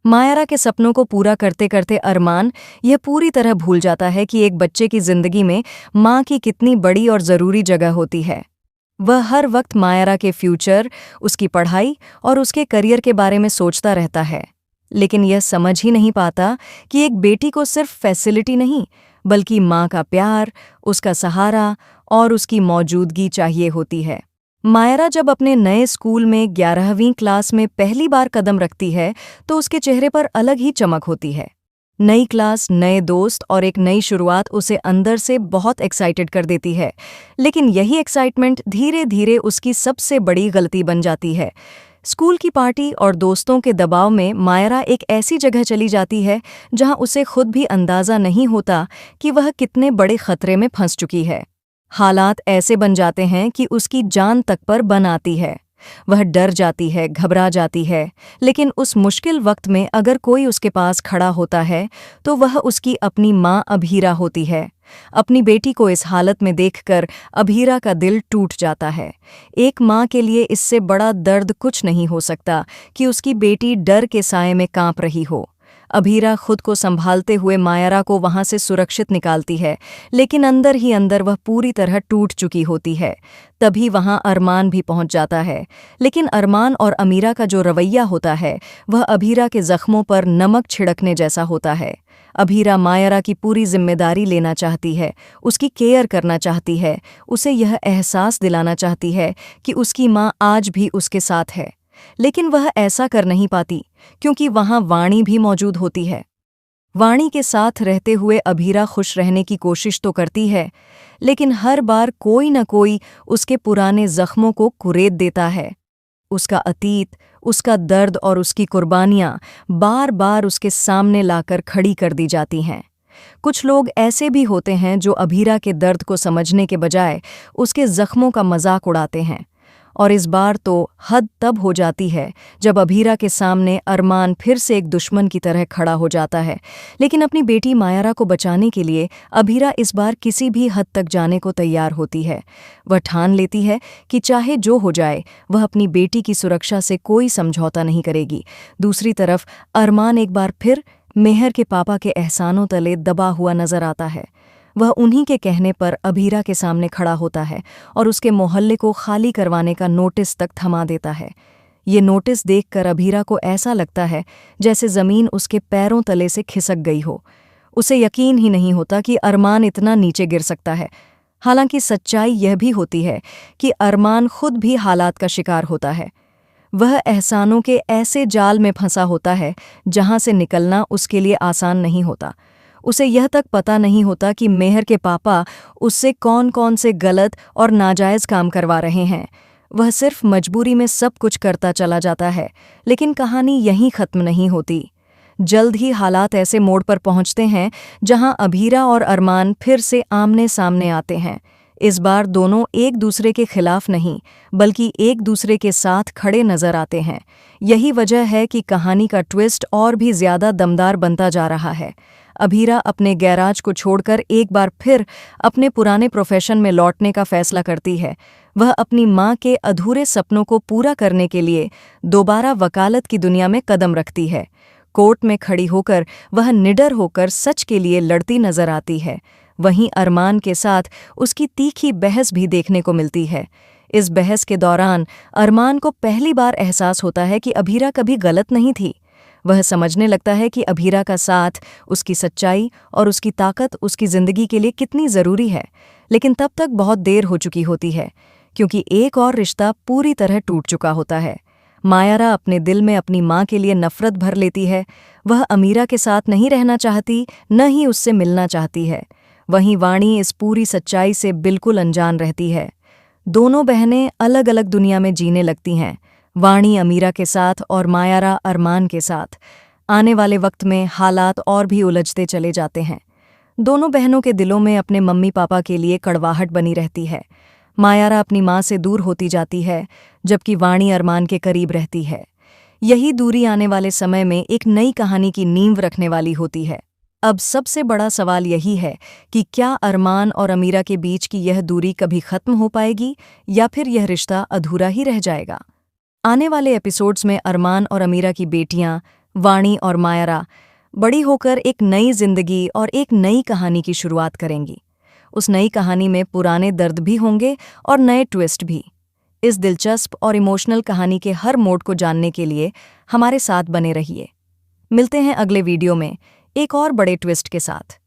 मायरा के सपनों को पूरा करते करते अरमान यह पूरी तरह भूल जाता है कि एक बच्चे की जिंदगी में माँ की कितनी बड़ी और ज़रूरी जगह होती है। वह हर वक्त मायरा के फ्यूचर, उसकी पढ़ाई और उसके करियर के बारे में सोचता रहता है, लेकिन यह समझ ही नहीं पाता कि एक बेटी को सिर्फ फैसिलिटी नहीं, बल्कि माँ का प्यार, उसका सहारा और उसकी मौजूदगी चाहिए होती है। मायरा जब अपने नए स्कूल में 11वीं क्लास में पहली बार कदम रखती है तो उसके चेहरे पर अलग ही चमक होती है। नई क्लास, नए दोस्त और एक नई शुरुआत उसे अंदर से बहुत एक्साइटेड कर देती है, लेकिन यही एक्साइटमेंट धीरे धीरे उसकी सबसे बड़ी गलती बन जाती है। स्कूल की पार्टी और दोस्तों के दबाव में मायरा एक ऐसी जगह चली जाती है जहां उसे खुद भी अंदाज़ा नहीं होता कि वह कितने बड़े खतरे में फंस चुकी है। हालात ऐसे बन जाते हैं कि उसकी जान तक पर बन आती है। वह डर जाती है, घबरा जाती है, लेकिन उस मुश्किल वक्त में अगर कोई उसके पास खड़ा होता है तो वह उसकी अपनी माँ अभीरा होती है। अपनी बेटी को इस हालत में देखकर अभीरा का दिल टूट जाता है। एक माँ के लिए इससे बड़ा दर्द कुछ नहीं हो सकता कि उसकी बेटी डर के साए में कांप रही हो। अभीरा खुद को संभालते हुए मायरा को वहां से सुरक्षित निकालती है, लेकिन अंदर ही अंदर वह पूरी तरह टूट चुकी होती है। तभी वहां अरमान भी पहुंच जाता है, लेकिन अरमान और अमीरा का जो रवैया होता है वह अभीरा के जख्मों पर नमक छिड़कने जैसा होता है। अभीरा मायरा की पूरी जिम्मेदारी लेना चाहती है, उसकी केयर करना चाहती है, उसे यह एहसास दिलाना चाहती है कि उसकी माँ आज भी उसके साथ है, लेकिन वह ऐसा कर नहीं पाती क्योंकि वहां वाणी भी मौजूद होती है। वाणी के साथ रहते हुए अभीरा खुश रहने की कोशिश तो करती है, लेकिन हर बार कोई न कोई उसके पुराने जख्मों को कुरेद देता है। उसका अतीत, उसका दर्द और उसकी कुर्बानियां बार बार उसके सामने लाकर खड़ी कर दी जाती हैं। कुछ लोग ऐसे भी होते हैं जो अभीरा के दर्द को समझने के बजाय उसके जख्मों का मजाक उड़ाते हैं, और इस बार तो हद तब हो जाती है जब अभीरा के सामने अरमान फिर से एक दुश्मन की तरह खड़ा हो जाता है। लेकिन अपनी बेटी मायरा को बचाने के लिए अभीरा इस बार किसी भी हद तक जाने को तैयार होती है। वह ठान लेती है कि चाहे जो हो जाए वह अपनी बेटी की सुरक्षा से कोई समझौता नहीं करेगी। दूसरी तरफ अरमान एक बार फिर मेहर के पापा के एहसानों तले दबा हुआ नजर आता है। वह उन्हीं के कहने पर अभीरा के सामने खड़ा होता है और उसके मोहल्ले को खाली करवाने का नोटिस तक थमा देता है। ये नोटिस देखकर अभीरा को ऐसा लगता है जैसे ज़मीन उसके पैरों तले से खिसक गई हो। उसे यकीन ही नहीं होता कि अरमान इतना नीचे गिर सकता है। हालांकि सच्चाई यह भी होती है कि अरमान खुद भी हालात का शिकार होता है। वह एहसानों के ऐसे जाल में फंसा होता है जहां से निकलना उसके लिए आसान नहीं होता। उसे यह तक पता नहीं होता कि मेहर के पापा उससे कौन कौन से गलत और नाजायज़ काम करवा रहे हैं। वह सिर्फ मजबूरी में सब कुछ करता चला जाता है, लेकिन कहानी यहीं ख़त्म नहीं होती। जल्द ही हालात ऐसे मोड़ पर पहुंचते हैं जहां अभीरा और अरमान फिर से आमने सामने आते हैं। इस बार दोनों एक दूसरे के खिलाफ नहीं, बल्कि एक दूसरे के साथ खड़े नजर आते हैं। यही वजह है कि कहानी का ट्विस्ट और भी ज़्यादा दमदार बनता जा रहा है। अभीरा अपने गैराज को छोड़कर एक बार फिर अपने पुराने प्रोफेशन में लौटने का फैसला करती है। वह अपनी माँ के अधूरे सपनों को पूरा करने के लिए दोबारा वकालत की दुनिया में कदम रखती है। कोर्ट में खड़ी होकर वह निडर होकर सच के लिए लड़ती नजर आती है। वहीं अरमान के साथ उसकी तीखी बहस भी देखने को मिलती है। इस बहस के दौरान अरमान को पहली बार एहसास होता है कि अभीरा कभी गलत नहीं थी। वह समझने लगता है कि अभीरा का साथ, उसकी सच्चाई और उसकी ताकत उसकी ज़िंदगी के लिए कितनी ज़रूरी है। लेकिन तब तक बहुत देर हो चुकी होती है, क्योंकि एक और रिश्ता पूरी तरह टूट चुका होता है। मायरा अपने दिल में अपनी माँ के लिए नफ़रत भर लेती है। वह अमीरा के साथ नहीं रहना चाहती, न ही उससे मिलना चाहती है। वहीं वाणी इस पूरी सच्चाई से बिल्कुल अनजान रहती है। दोनों बहनें अलग अलग दुनिया में जीने लगती हैं, वाणी अमीरा के साथ और मायरा अरमान के साथ। आने वाले वक्त में हालात और भी उलझते चले जाते हैं। दोनों बहनों के दिलों में अपने मम्मी पापा के लिए कड़वाहट बनी रहती है। मायरा अपनी माँ से दूर होती जाती है, जबकि वाणी अरमान के करीब रहती है। यही दूरी आने वाले समय में एक नई कहानी की नींव रखने वाली होती है। अब सबसे बड़ा सवाल यही है कि क्या अरमान और अमीरा के बीच की यह दूरी कभी खत्म हो पाएगी या फिर यह रिश्ता अधूरा ही रह जाएगा। आने वाले एपिसोड्स में अरमान और अमीरा की बेटियां, वाणी और मायरा बड़ी होकर एक नई जिंदगी और एक नई कहानी की शुरुआत करेंगी। उस नई कहानी में पुराने दर्द भी होंगे और नए ट्विस्ट भी। इस दिलचस्प और इमोशनल कहानी के हर मोड़ को जानने के लिए हमारे साथ बने रहिए। मिलते हैं अगले वीडियो में एक और बड़े ट्विस्ट के साथ।